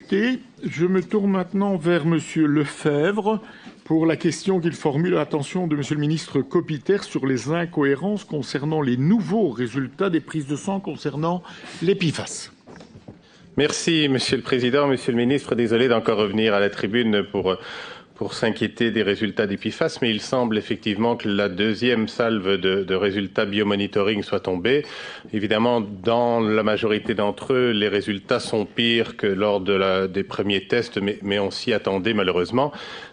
député. Je me tourne maintenant vers Monsieur Lefebvre pour la question qu'il formule à l'attention de Monsieur le ministre Copiter sur les incohérences concernant les nouveaux résultats des prises de sang concernant les PFAS. Merci, Monsieur le Président. Monsieur le ministre, désolé d'encore revenir à la tribune pour s'inquiéter des résultats des PFAS, mais il semble effectivement que la deuxième salve de résultats biomonitoring soit tombée. Évidemment, dans la majorité d'entre eux, les résultats sont pires que lors des premiers tests, mais on s'y attendait malheureusement.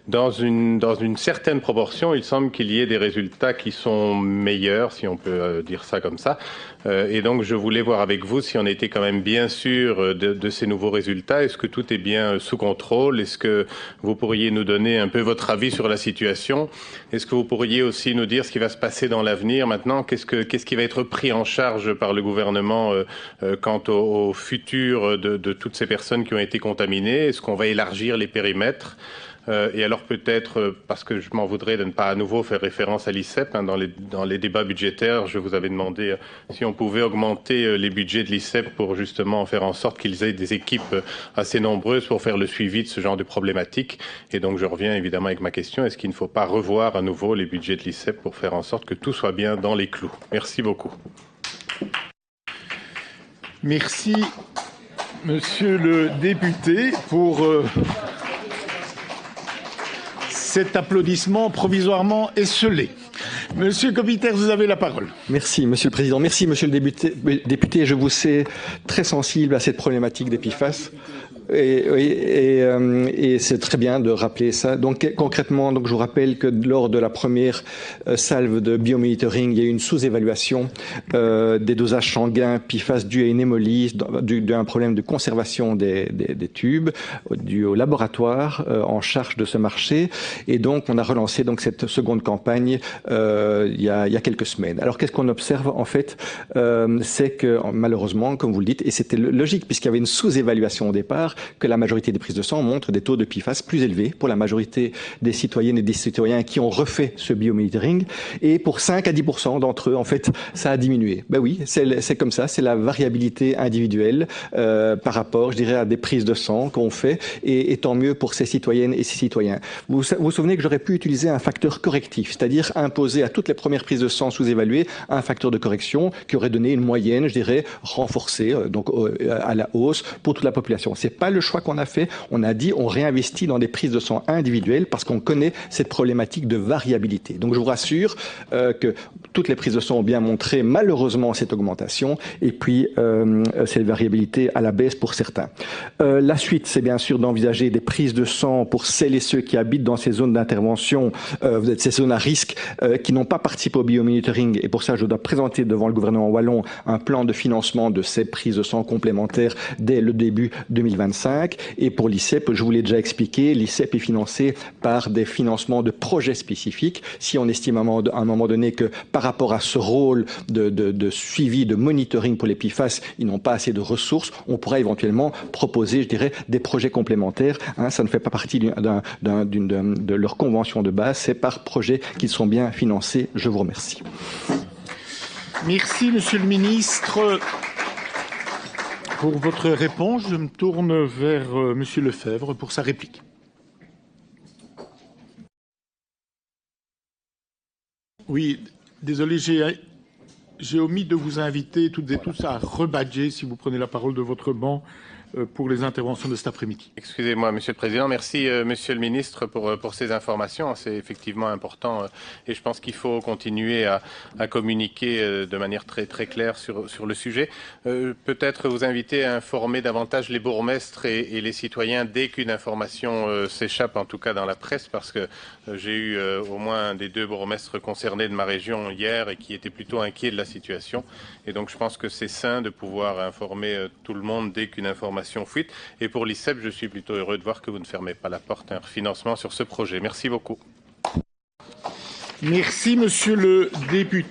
Dans une certaine proportion, il semble qu'il y ait des résultats qui sont meilleurs, si on peut dire ça comme ça. Et donc, je voulais voir avec vous si on était quand même bien sûr de ces nouveaux résultats. Est-ce que tout est bien sous contrôle? Est-ce que vous pourriez nous donner un peu votre avis sur la situation? Est-ce que vous pourriez aussi nous dire ce qui va se passer dans l'avenir maintenant? Qu'est-ce qui va être pris en charge par le gouvernement quant au futur de toutes ces personnes qui ont été contaminées? Est-ce qu'on va élargir les périmètres? Et alors peut-être, parce que je m'en voudrais de ne pas à nouveau faire référence à l'ICEP, dans les débats budgétaires, je vous avais demandé si on pouvait augmenter les budgets de l'ICEP pour justement faire en sorte qu'ils aient des équipes assez nombreuses pour faire le suivi de ce genre de problématiques. Et donc je reviens évidemment avec ma question, est-ce qu'il ne faut pas revoir à nouveau les budgets de l'ICEP pour faire en sorte que tout soit bien dans les clous? Merci beaucoup. Merci, Monsieur le député, pour cet applaudissement provisoirement esselé. Monsieur Copiter, vous avez la parole. Merci, Monsieur le Président. Merci, Monsieur le député. Je vous sais très sensible à cette problématique des PFAS. Et c'est très bien de rappeler ça. Donc concrètement, je vous rappelle que lors de la première salve de biomonitoring, il y a eu une sous-évaluation des dosages sanguins PFAS dû à une hémolyse, dû à un problème de conservation des tubes, dû au laboratoire en charge de ce marché. Et donc on a relancé cette seconde campagne il y a quelques semaines. Alors qu'est-ce qu'on observe en fait? C'est que malheureusement, comme vous le dites, et c'était logique puisqu'il y avait une sous-évaluation au départ, que la majorité des prises de sang montrent des taux de PFAS plus élevés pour la majorité des citoyennes et des citoyens qui ont refait ce biomonitoring. Et pour 5 à 10% d'entre eux, en fait, ça a diminué. Ben oui, c'est comme ça, c'est la variabilité individuelle par rapport, je dirais, à des prises de sang qu'on fait. Et tant mieux pour ces citoyennes et ces citoyens. Vous vous souvenez que j'aurais pu utiliser un facteur correctif, c'est-à-dire imposer à toutes les premières prises de sang sous-évaluées un facteur de correction qui aurait donné une moyenne, je dirais, renforcée, donc à la hausse pour toute la population. C'est pas le choix qu'on a fait. On a dit on réinvestit dans des prises de sang individuelles parce qu'on connaît cette problématique de variabilité. Donc je vous rassure que toutes les prises de sang ont bien montré malheureusement cette augmentation et puis cette variabilité à la baisse pour certains. La suite, c'est bien sûr d'envisager des prises de sang pour celles et ceux qui habitent dans ces zones d'intervention, ces zones à risque qui n'ont pas participé au biomonitoring. Et pour ça, je dois présenter devant le gouvernement wallon un plan de financement de ces prises de sang complémentaires dès le début 2025. Et pour l'ICEP, je vous l'ai déjà expliqué, l'ICEP est financé par des financements de projets spécifiques. Si on estime à un moment donné que par rapport à ce rôle de suivi, de monitoring pour les PFAS, ils n'ont pas assez de ressources, on pourra éventuellement proposer, je dirais, des projets complémentaires. Ça ne fait pas partie de leur convention de base, c'est par projet qu'ils sont bien financés. Je vous remercie. Merci, Monsieur le Ministre. Pour votre réponse, je me tourne vers Monsieur Lefebvre pour sa réplique. Oui, désolé, j'ai omis de vous inviter toutes et tous à rebadger si vous prenez la parole de votre banc pour les interventions de cet après-midi. Excusez-moi, Monsieur le Président. Merci, Monsieur le Ministre, pour ces informations. C'est effectivement important et je pense qu'il faut continuer à communiquer de manière très claire sur le sujet. Peut-être vous inviter à informer davantage les bourgmestres et les citoyens dès qu'une information s'échappe, en tout cas dans la presse, parce que j'ai eu au moins des 2 bourgmestres concernés de ma région hier et qui étaient plutôt inquiets de la situation. Et donc je pense que c'est sain de pouvoir informer tout le monde dès qu'une information fuite. Et pour l'ICEP, je suis plutôt heureux de voir que vous ne fermez pas la porte à un refinancement sur ce projet. Merci beaucoup. Merci, Monsieur le député.